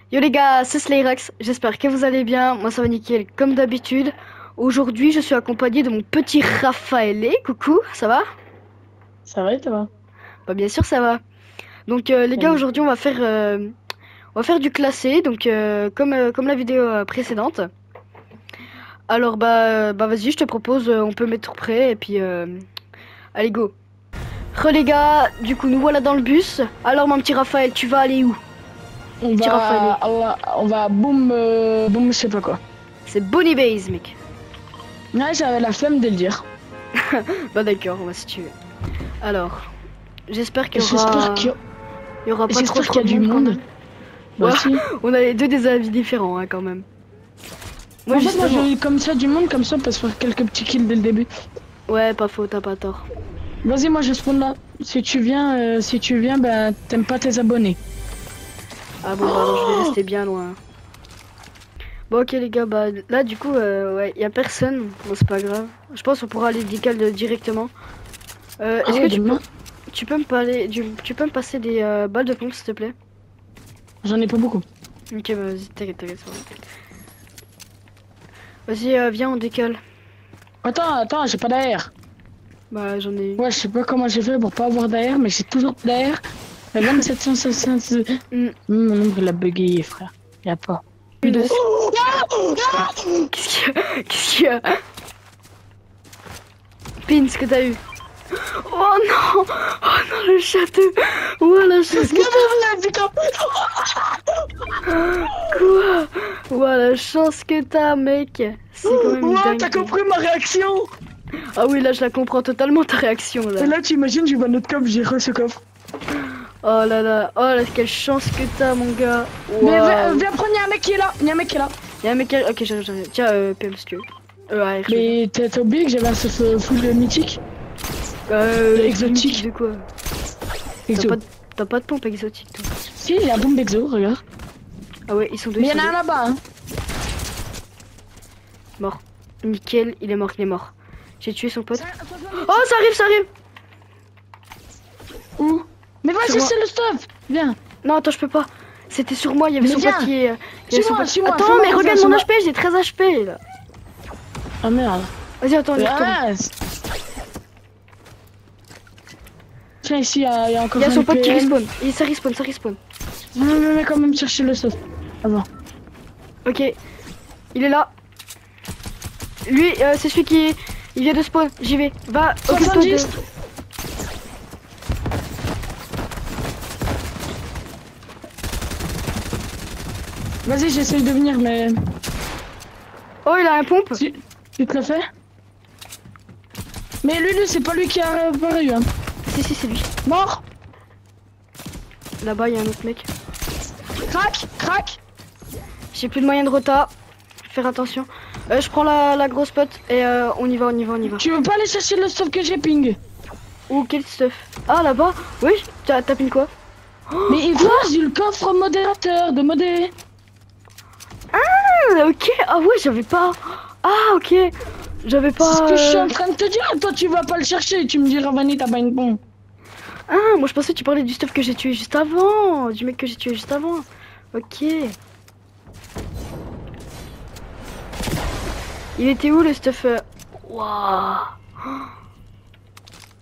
Yo les gars, c'est Slayrax, j'espère que vous allez bien, moi ça va nickel comme d'habitude. Aujourd'hui je suis accompagné de mon petit Raphaël. Coucou, ça va? Ça va et toi? Bah bien sûr ça va. Donc les gars, aujourd'hui on va faire du classé, donc comme la vidéo précédente. Alors bah vas-y, je te propose, on peut mettre prêt et puis allez go. Les gars, du coup nous voilà dans le bus. Alors mon petit Raphaël, tu vas aller où? On Petit Raphaël. va boum, boum, je sais pas quoi. C'est Bonnie Base mec. Ouais, j'avais la flemme de le dire. Bah d'accord, si tu veux. Alors, j'espère qu'il y J'espère aura... qu'il il y aura pas trop J'espère qu'il y a du quand monde. même. Bah Ouais, si. on a les deux des avis différents hein, quand même. Moi En fait, moi justement... j'ai eu comme ça du monde, comme ça on peut se faire quelques petits kills dès le début. Ouais, pas faux, t'as pas tort. Vas-y, moi je spawn là. Si tu viens, ben t'aimes pas tes abonnés. Ah bon, bah alors, je vais rester bien loin. Bon ok les gars, bah là du coup, ouais, y a personne. Bon c'est pas grave. Je pense qu'on pourra aller décaler directement. Est-ce que tu peux me parler, tu peux me passer des balles de pompe s'il te plaît? J'en ai pas beaucoup. Ok, bah vas-y, t'inquiète. Vas-y, viens, on décale. Attends, j'ai pas d'AR. Bah j'en ai... Ouais, je sais pas comment j'ai fait pour pas avoir d'AR, mais j'ai toujours d'AR. 2760. Mon nombre il a bugué, frère. Y'a pas. Qu'est-ce qu'il y a? Pin, ce que t'as eu? Oh non! Oh non, le château! Oh la chance que t'as! Quoi? Oh la chance que t'as, mec! C'est quand même dingue. T'as compris ma réaction? Ah oui, là je la comprends totalement ta réaction là. Et là, tu imagines, je vois notre coffre, j'ai re ce coffre. Oh là, quelle chance que t'as, mon gars! Wow. Mais viens prendre, y'a un mec qui est là! Y'a un mec qui est là! Ok, j'arrive. Tiens, PM si tu veux. Mais t'as oublié que j'avais un stuff full mythique? Exotique. De quoi? Exo. T'as pas de pompe exotique, toi? Si, il y a un bombe exo, regarde. Ah ouais, ils sont deux. Mais y'en a un là-bas, hein. Mort. Nickel, il est mort. J'ai tué son pote. Oh, ça arrive! Où? Mais vas-y, c'est le stuff! Viens! Non, attends, je peux pas. C'était sur moi, il y avait son pote qui est... Suis-moi, attends, mais regarde mon HP, j'ai 13 HP là. Oh merde. Vas-y, attends, on y retourne. Tiens, ici, il y a encore Il y a son un pote qui PM. respawn. Ça respawn. Mais quand même chercher le stuff. Avant. Ok. Il est là. Lui, c'est celui qui... Il vient de spawn, j'y vais. Va, occupe-toi de... Vas-y, j'essaye de venir, mais... Oh, il a un pompe. Tu te le fais? Mais lui, c'est pas lui qui a apparu, hein. Si, c'est lui. Mort. Là-bas, il y a un autre mec. Crac. J'ai plus de moyen de rota. Faire attention. Je prends la grosse pote et on y va. Tu veux pas aller chercher le stuff que j'ai ping? Ou quel stuff? Ah, là-bas? Oui, t'as ping quoi? Mais il faut j'ai le coffre modérateur de modé. Ah, ok. Ah ouais, j'avais pas. Ah, ok. J'avais pas... C'est ce que je suis en train de te dire. Toi, tu vas pas le chercher. Tu me diras, Vanny, t'as pas une bombe. Ah, moi je pensais que tu parlais du stuff que j'ai tué juste avant. Du mec que j'ai tué juste avant. Ok. Il était où le stuff? Waouh.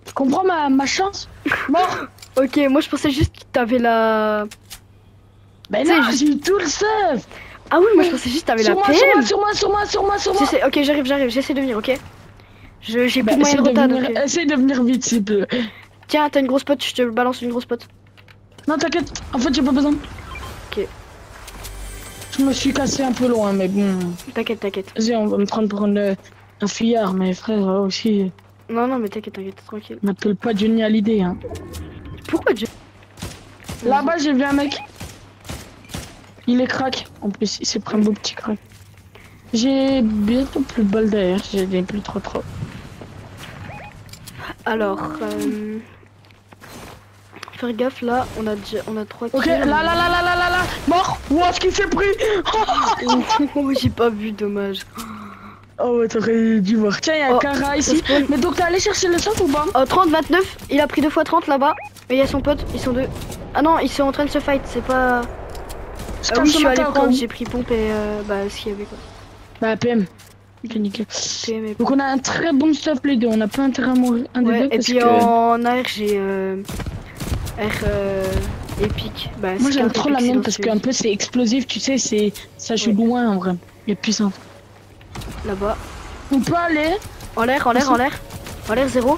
Tu comprends ma chance? Mort. Ok, moi je pensais juste que t'avais la... Ben non, j'ai eu tout le stuff. Ah oui, moi je pensais juste que t'avais la PM. Sur moi. Ok, j'arrive, j'essaie de venir, ok? J'ai plus de moyen de retard. Essaye de venir vite, s'il te plaît. Tiens, t'as une grosse pote, je te balance une grosse pote. Non, t'inquiète, en fait, j'ai pas besoin. Ok. Je me suis cassé un peu loin, mais bon. T'inquiète. Vas-y, on va me prendre pour un fuyard, mais frère, aussi. Non, mais t'inquiète, tranquille. M'appelle pas Johnny Hallyday, hein. Pourquoi Dieu? Là-bas, j'ai vu un mec. Il est crack. En plus, il s'est pris un beau petit crack. J'ai bientôt plus de balles derrière, j'ai plus trop. Alors, faire gaffe là, on a 3 kills. Ok, là, mort. Ouah, ce qu'il s'est pris. Oh, j'ai pas vu, dommage. Oh ouais, t'aurais dû voir. Tiens, il y a un Kara ici. Mais donc, t'es allé chercher le stuff ou pas? 30, 29, il a pris 2 fois 30 là-bas. Et il y a son pote, ils sont deux. Ah non, ils sont en train de se fight, c'est pas... Ah oui, je suis allé matin, prendre, j'ai pris pompe et bah ce qu'il y avait quoi. Bah PM. Ok, nickel. PM et Donc on a un très bon stuff les deux, on n'a pas intérêt à mourir un des ouais, deux et parce puis que... en AR j'ai R épique. Bah, Moi j'aime Scar trop la épique mienne parce silencieuse. qu'un peu c'est explosif, tu sais, ça joue Ouais. loin en vrai. Il est puissant. Là-bas. On peut aller. En l'air, en l'air, en l'air. En l'air, 0.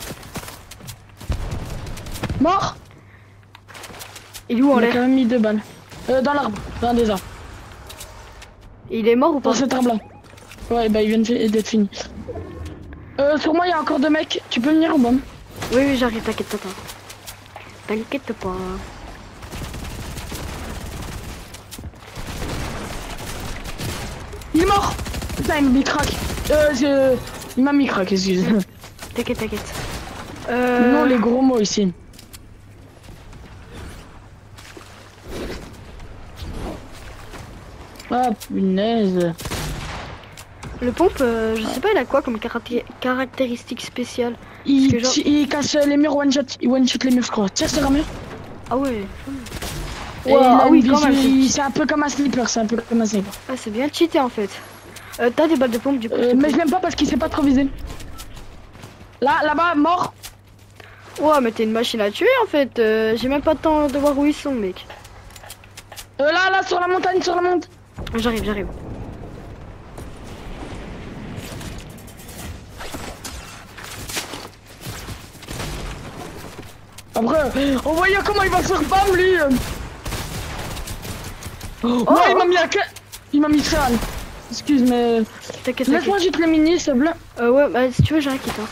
Mort. Il est où en On a l'air? quand même mis 2 balles. Dans l'arbre, dans des arbres. Il est mort ou pas? Dans cet arbre là. Ouais, bah il vient d'être fini. Sur moi il y a encore 2 mecs, tu peux venir ou bon? Oui, oui, j'arrive, t'inquiète pas. T'inquiète pas. Il est mort. Putain, il m'a mis crack. Il m'a mis crack, excuse. T'inquiète, t'inquiète. Non, les gros mots ici. Ah, punaise. Le pompe, je sais pas, il a quoi comme caractéristique spéciale? Il, Parce que genre- il casse les murs one shot. Il one shot les murs, je crois. Tire sur un mur. Ah ouais. Et Wow, il a ah une oui, quand même. visu- C'est un peu comme un sniper, c'est un peu comme un sniper. Ah, c'est bien cheaté en fait. T'as des balles de pompe du coup. Mais je l'aime pas parce qu'il sait pas trop viser. Là-bas, mort. Ouais, mais t'es une machine à tuer en fait. J'ai même pas le temps de voir où ils sont, mec. Là, sur la montagne, sur la montagne. J'arrive, j'arrive. Après, on voyait comment il va se faire bam lui. Oh, Oh. ouais, il m'a mis à il m'a mis très mal. Excuse, mais T'inquiète, laisse-moi t'inquiète. juste le mini, s'il te plaît. Ouais, bah si tu veux, j'ai un kit. Hein.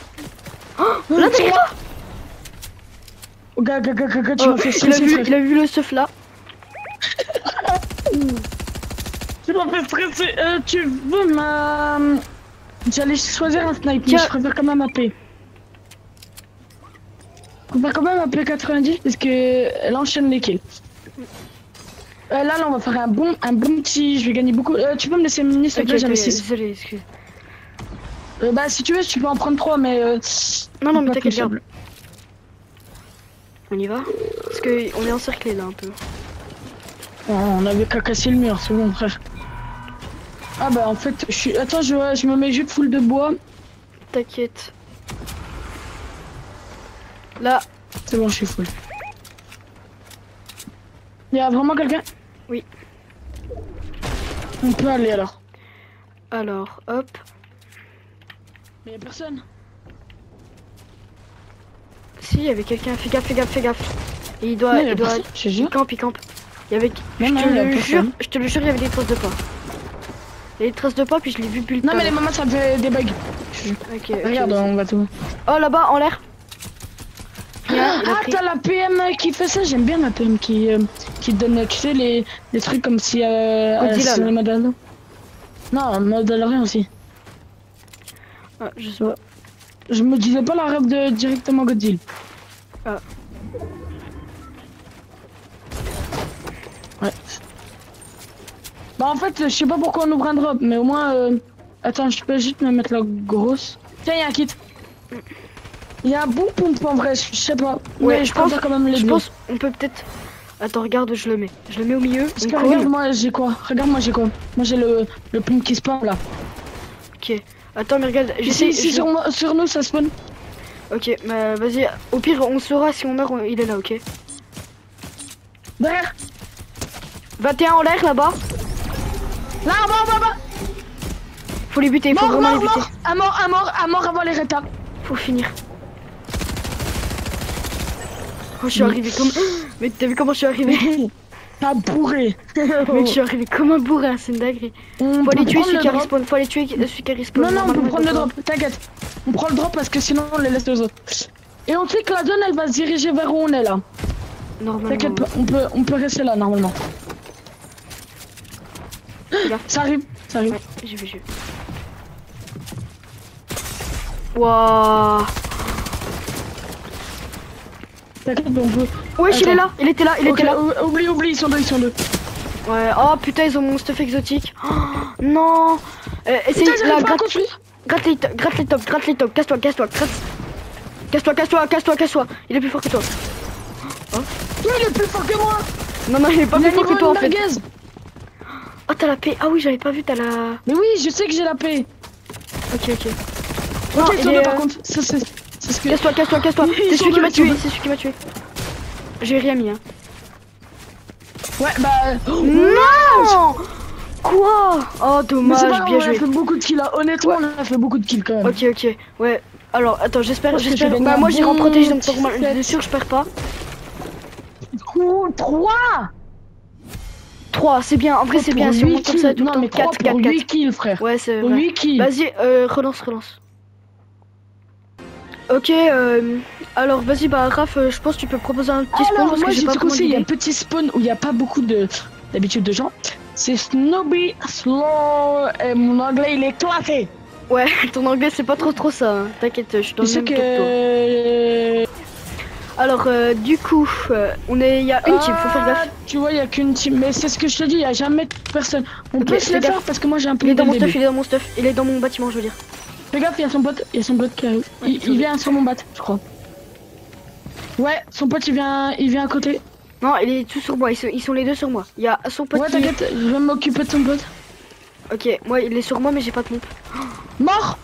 Oh, Là derrière toi. Oh, gars, tu Oh, m'as fait il a stresser, vu, frère. il a vu le stuff là. Tu m'as fait stresser. Tu veux ma... J'allais choisir un snipe, mais Tiens. je préfère quand même AP. On va quand même AP 90 parce que elle enchaîne les kills. Là, on va faire un bon petit... Je vais gagner beaucoup. Tu peux me laisser mini, s'il te plaît, j'en ai 6. Désolé, excuse. Bah si tu veux, tu peux en prendre 3, mais... Non, non, mais pas t'inquiète, possible. garde. On y va? Parce que on est encerclé là un peu. Oh, on avait qu'à casser le mur, c'est bon, frère. Ah bah en fait, je suis... Attends, je me mets juste full de bois. T'inquiète. Là, C'est bon, je suis full. Il y a vraiment quelqu'un? Oui. On peut aller alors. alors, hop. Mais y a personne. Si, il y avait quelqu'un. Fais gaffe, fais gaffe, fais gaffe. Et il doit. Non, y a Il doit. personne, je te Il jure. campe, il campe. Il y avait. Non, non, y a personne. Je te le jure, il y avait des traces de pas. Il y avait des traces de pas, puis je l'ai vu depuis le Non temps. mais les mamans ça me fait des bugs. Ok, ok, Regarde, vas-y. on va tout. Oh, là-bas, en l'air. Rien, il a Ah pris. t'as la PM qui fait ça, j'aime bien la PM qui donne, tu sais, les trucs comme si Godzilla, sur là. le Mandalorian. Non, Mandalorian aussi. Ah, je sais pas. Je me disais pas la rêve de directement Godzilla. Ah. Ouais. Bah en fait, je sais pas pourquoi on ouvre un drop, mais au moins... Attends, je peux juste me mettre la grosse. Tiens, y'a un kit. Il y a un bon pompe en vrai, je sais pas. Ouais, Mais je pense. préfère quand même les Je deux. pense. On peut peut-être. Attends, regarde, je le mets. Je le mets au milieu. Parce on que colle. regarde moi j'ai quoi? Regarde moi j'ai quoi? Moi j'ai le pompe qui spawn là. Ok. Attends, mais regarde. Ici, J'essaie. sur nous ça spawn. Ok, bah vas-y. Au pire, on saura si on meurt. Il est là, ok. Derrière. 21 en l'air là-bas. Là, bas. Faut les buter, faut vraiment les buter. À mort avant les rétas. Faut finir. Oh, je suis arrivé comme. Mais t'as vu comment je suis arrivé? T'as bourré. Mec, je suis arrivé comme un bourrin, c'est une dinguerie. On Faut peut aller tuer prendre celui le qui a drop. respawn. Faut aller tuer celui qui a respawn. Non, on peut Normalement, prendre le d'accord. drop, t'inquiète. On prend le drop parce que sinon on les laisse aux autres. Et on sait que la zone elle va se diriger vers où on est là. Normalement. T'inquiète pas, on peut rester là normalement. Regarde. Ça arrive. Ouais, j'ai vu. Wouah. T'inquiète, on peut. Wesh, il Attends. est là, il était là, il Ok, était là. oublie, ils sont deux. Ouais, oh putain, ils ont mon stuff exotique. Oh, non. Essaye, Putain, là, j'arrive pas à gratte construire. les tops, casse-toi. Casse-toi. Il est plus fort que toi. Toi, il est plus fort que moi. Non, il est pas Il a plus fort que niveau toi en une fait. merguez. t'as la paix. Ah oui, j'avais pas vu, t'as la... Mais oui, je sais que j'ai la paix. Ok, ok. Ok, Non, ils sont deux par contre. Ça, c'est ce que... Casse-toi, casse-toi, casse-toi. Ils C'est sont celui qui deux, m'a ils sont tué, deux. c'est celui qui m'a tué. J'ai rien mis, hein. Ouais, bah... Non. Quoi? Oh, Mais c'est dommage, pas grave, bien on a joué. fait beaucoup de kills là. Honnêtement, on a fait beaucoup de kills quand même. Ok, ok, ouais. Alors, attends, j'espère, Parce que j'espère. j'ai gagné Bah, un moi j'irai en bon protège, donc petit pour moi, set. de sûr, je perds pas. Ouh, 3 3, c'est bien, en vrai, c'est bien. Si on monte comme ça tout le Non, temps, mais 3 4, pour 4, 8 4. kills, frère. Ouais, c'est Pour vrai. 8 kills. Vas-y, relance, relance. Ok, alors vas-y, bah, Raph, je pense que tu peux proposer un petit spawn Alors, parce moi que j'ai j'ai pas trouvé vraiment il y a un d'idée. petit spawn où il n'y a pas beaucoup d'habitude de gens. C'est Snobby Slow et mon anglais il est éclaté. Ouais, ton anglais, c'est pas trop ça. Hein. T'inquiète, je suis dans Tu le sais même cas que toi. que... Alors, du coup, il y a une team, faut faire gaffe. Tu vois, il n'y a qu'une team. Mais c'est ce que je te dis, il n'y a jamais de personne. On Ok, peut se fais le gaffe. faire parce que moi j'ai un peu Il est dès dans le mon stuff, début. il est dans mon stuff, il est dans mon bâtiment, je veux dire. Fais gaffe, il y a son pote qui arrive. Ouais, Il vient sur mon bat, je crois. Ouais, son pote il vient à côté. Non, il est tout sur moi, ils sont les deux sur moi. Il y a son pote Ouais, qui... t'inquiète, je vais m'occuper de ton pote. Ok, moi il est sur moi mais j'ai pas de pompe. Mort.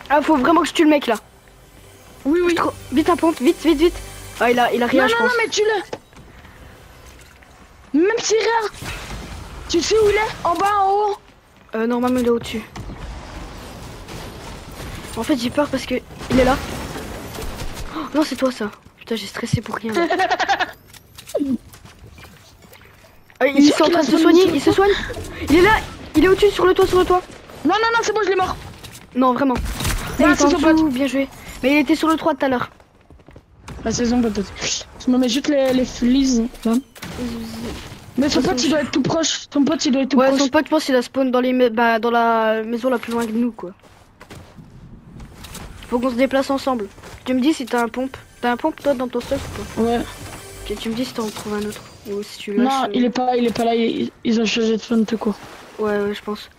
Ah, faut vraiment que je tue le mec là. Oui, oui. Vite un pompe, vite, vite, vite. Ah, il a rien, Non, je non, pense. non, mais tue-le. Même si rare. Tu sais où il est? En bas, en haut? Normalement il est au-dessus. En fait j'ai peur parce que il est là. Oh, non, c'est toi ça. Putain, j'ai stressé pour rien. Là. Ah, ils sont en train de se soigner, il se soigne. Il est là, il est au-dessus, sur le toit, sur le toit. Non, non, non, c'est bon, je l'ai mort. Non, vraiment. Bah, il est c'est en son dessous, bien joué. Mais il était sur le toit tout à l'heure. Bah, c'est son pote. Je me mets juste les fleas, là. Mais son pote, il doit être tout proche. Ton pote, il doit être tout Ouais, proche. son pote, je pense qu'il a spawn dans dans la maison la plus loin que nous, quoi. Faut qu'on se déplace ensemble. Tu me dis si t'as un pompe. T'as un pompe, toi, dans ton stock ou pas? Ouais. Ok, tu me dis si t'en trouves un autre. Ou si tu lâches. Non, il est pas là. Ils ont changé de fun tout court. Ouais, ouais, je pense.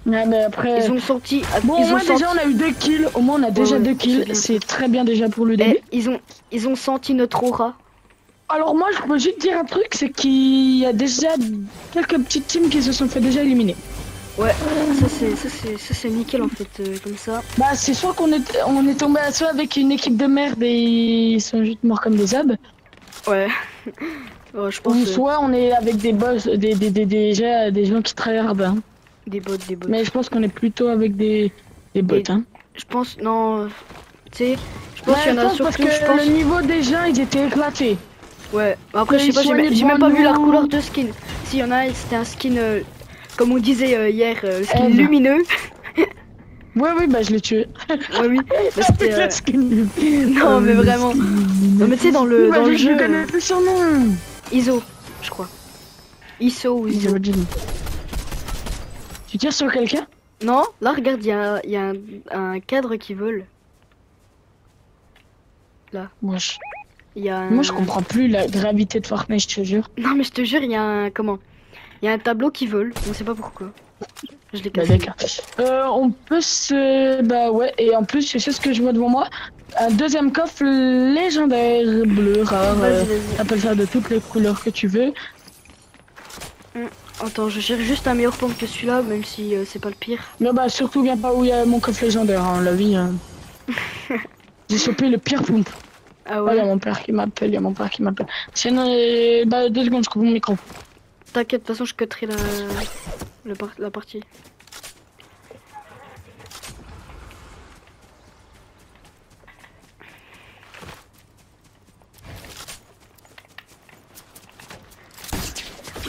Ouais, mais après... Ils ont sorti. Bon, ils au moins, ont déjà, on a eu 2 kills. Au moins, on a déjà ouais, 2 c'est kills. bien. C'est très bien déjà pour le début. Ils ont senti notre aura. Alors moi, je peux juste dire un truc, c'est qu'il y a déjà quelques petites teams qui se sont fait déjà éliminer. Ouais, ça c'est nickel en fait, comme ça. Bah c'est soit on est tombé soit avec une équipe de merde et ils sont juste morts comme des abs. Ouais. Ouais, je pense. Ou soit on est avec des boss, des gens qui tryhard. Hein. Des bots. Mais je pense qu'on est plutôt avec des bots. Hein. Je pense, non. Tu sais, je pense qu'il y en a surtout, parce que je pense. le niveau des gens, ils étaient éclatés. Ouais, après je sais pas, j'ai même pas vu leur couleur de skin. Si, y en a, c'était un skin, comme on disait hier, le skin lumineux. Oui, bah je l'ai tué. Ouais, oui. Bah, c'était, le skin. Non, mais vraiment. Non, mais tu sais, dans le jeu. Je connais plus son nom. ISO, je crois. ISO ou ISO. Tu tires sur quelqu'un? Non, là, regarde, il y a un cadre qui vole. Là. Moi, Il y a un... Moi, je comprends plus la gravité de Fortnite, je te jure. Non, mais je te jure, il y a un... Comment? Il y a un tableau qui vole, on sait pas pourquoi. Je l'ai Bah, cassé. d'accord. On peut se... Bah ouais, et en plus, tu sais ce que je vois devant moi? Un deuxième coffre légendaire, bleu, rare, Vas-y. appelle ça de toutes les couleurs que tu veux. Attends, je cherche juste un meilleur pompe que celui-là, même si c'est pas le pire. Mais bah surtout, viens pas où il y a mon coffre légendaire, hein, la vie. Hein. J'ai chopé le pire pompe. Ah Oh, il y ouais? a mon père qui m'appelle, Sinon, bah 2 secondes, je coupe mon micro. T'inquiète, de toute façon, je cutterai la partie.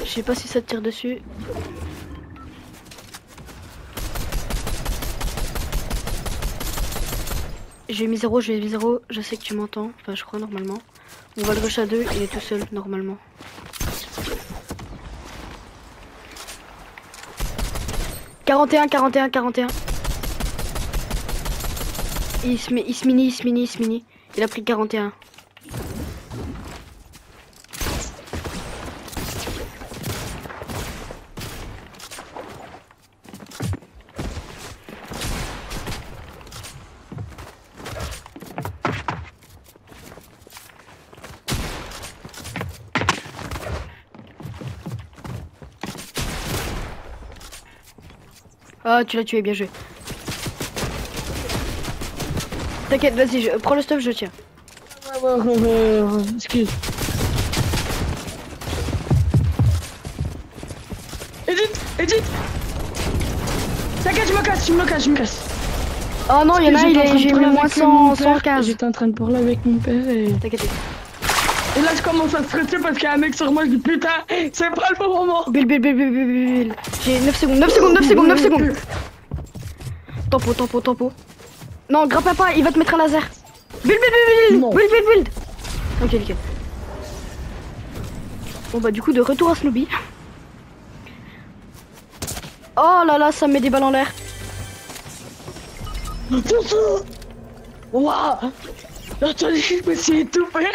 Je sais pas si ça te tire dessus. J'ai mis 0, je sais que tu m'entends, enfin je crois normalement. On va le rush à 2, il est tout seul normalement. « 41. Il se mini. Il a pris 41. Ah, tu l'as tué, bien joué. T'inquiète, vas-y, prends le stuff, je tiens. Ouais, excuse. Edith. T'inquiète, je me casse. Oh non, il y en a un, j'ai mis moins 115. J'étais en train de parler avec mon père et... T'inquiète. Et là, je commence à stresser parce qu'il y a un mec sur moi, je dis putain, c'est pas le bon moment. Bill. J'ai 9 secondes. Tempo. Non, grappe pas, il va te mettre un laser. Build. Ok, nickel. Bon bah du coup, de retour à Snoopy. Oh là là, ça me met des balles en l'air. Waouh. Attendez, je me suis étouffé.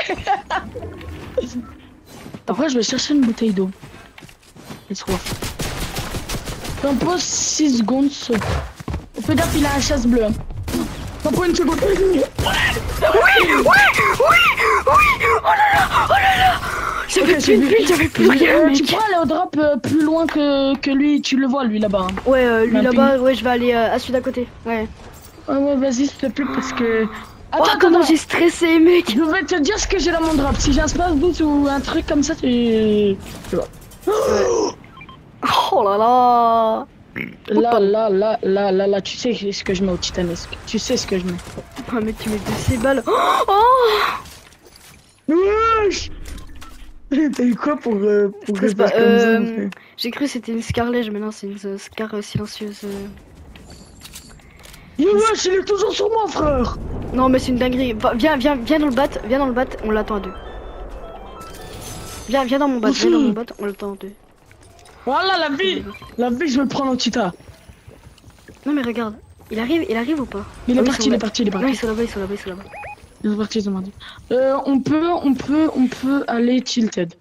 Après, je vais chercher une bouteille d'eau. J'ai soif. J'en pose 6 secondes. Au fait il a un chasse bleu. T'en prends une seconde. Oui. Oh là là. J'avais plus de bulle, j'avais plus rien, mec. Tu pourras aller au drop plus loin que lui, tu le vois lui là-bas. Hein. Ouais, lui là-bas, ouais, je vais aller à celui d'à côté. Ouais, vas-y, s'il te plaît, parce que... Attends, comment j'ai stressé, mec. Je vais te dire ce que j'ai dans mon drop. Si j'ai un space boost ou un truc comme ça, tu vois. Oh là là. Là, tu sais ce que je mets au titanesque. Tu sais ce que je mets. Oh, mec, tu mets de ces balles. Oh. Wesh. T'as eu quoi pour j'ai cru que c'était une Scarlett, mais non, c'est une Scar silencieuse. Wesh, il est toujours sur moi, frère. Non, mais c'est une dinguerie. Viens dans le bat, on l'attend à deux. Viens dans mon bat, on l'attend à deux. Voilà la vie, je vais le prendre au Tita. Non mais regarde, il arrive ou pas? Il est parti. Non, ils sont là-bas. Ils sont partis, ils ont mardi. On peut aller tilted.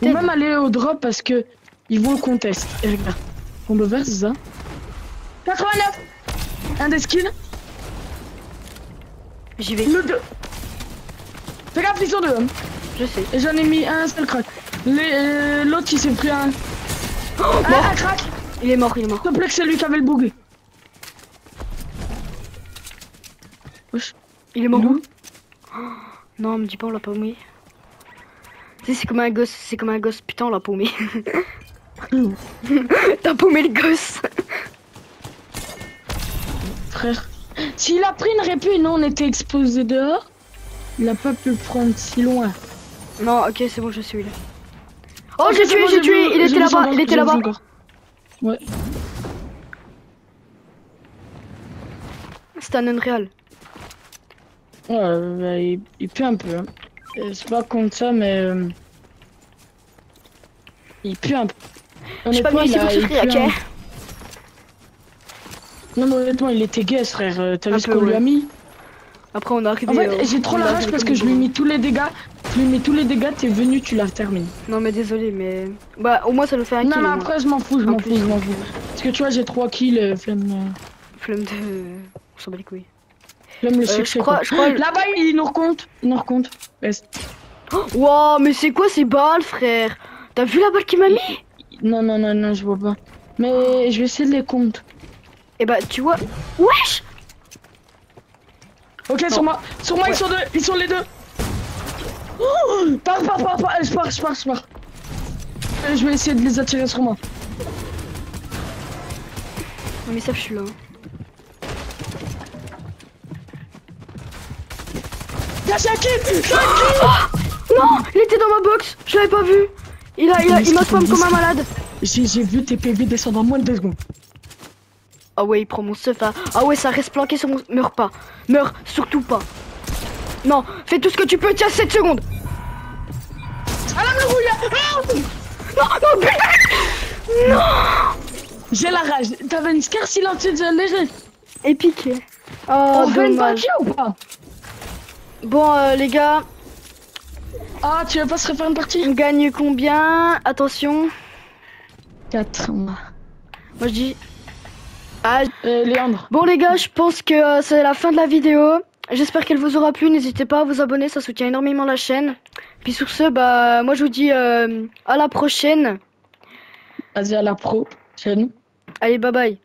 Ou même aller au drop parce que ils vont contest. Et regarde, on le verse ça. 89. Un des skills. J'y vais. Le 2. Fais gaffe, ils sont deux. Hein. Je sais. Et j'en ai mis un seul crack. L'autre il s'est pris un... un crack. Il est mort. S'il te plaît que c'est lui qui avait le bug. Wesh. Il est mort où? Non, me dis pas, on l'a paumé. Tu sais, c'est comme un gosse, putain, on l'a paumé. T'as paumé le gosse. Frère, s'il a pris une répue, non, on était exposé dehors. Il a pas pu le prendre si loin. Non, ok, c'est bon, je suis là. Oh, j'ai tué, il était là-bas, Ouais. C'était un unreal. Ouais, bah, il pue un peu. Hein. C'est pas contre ça, mais... il pue un peu. Je suis pas venu ici pour souffrir, ok? Non, mais honnêtement, il était gay, frère. T'as vu ce qu'on lui a mis? Après, on est arrivé... En fait, j'ai trop la rage parce que je lui ai mis tous les dégâts. T'es venu, tu l'as terminé. Non, mais désolé, mais... Bah, au moins, ça nous fait un kill. Non, mais après, je m'en fous. Parce que tu vois, j'ai 3 kills, flemme... Flemme de... On s'en bat les couilles. Flemme le succès, je crois... Là-bas, il nous recompte. Wow, mais c'est quoi ces balles, frère? T'as vu la balle qu'il m'a mis? Non, je vois pas. Mais je vais essayer de les compter. Et bah, tu vois... Wesh! Ok, sur moi, ouais. Ils sont les deux. Oh, pars, je pars. Je vais essayer de les attirer sur moi. Non mais ça, je suis là. Y'a Shakir. Non, il était dans ma box, je l'avais pas vu. Il m'a spam comme un malade. J'ai vu tes PV descendre en moins de 2 secondes. Ah ouais, il prend mon stuff là. Ah ouais, ça reste planqué sur mon... Meurs pas. Meurs surtout pas. Non, fais tout ce que tu peux, tiens 7 secondes. Alarme le rouille. Non, putain. Non. J'ai la rage. T'avais une scar silencieuse léger. Épique. Oh, on fait une dommage. partie ou pas? Bon, les gars. Ah, tu veux pas se refaire une partie? On gagne combien? Attention. 4. Moi je dis... Ah, Léandre. bon les gars, je pense que c'est la fin de la vidéo. J'espère qu'elle vous aura plu. N'hésitez pas à vous abonner, ça soutient énormément la chaîne. Puis sur ce, bah moi je vous dis à la prochaine. Vas-y, à la prochaine. Allez, bye bye.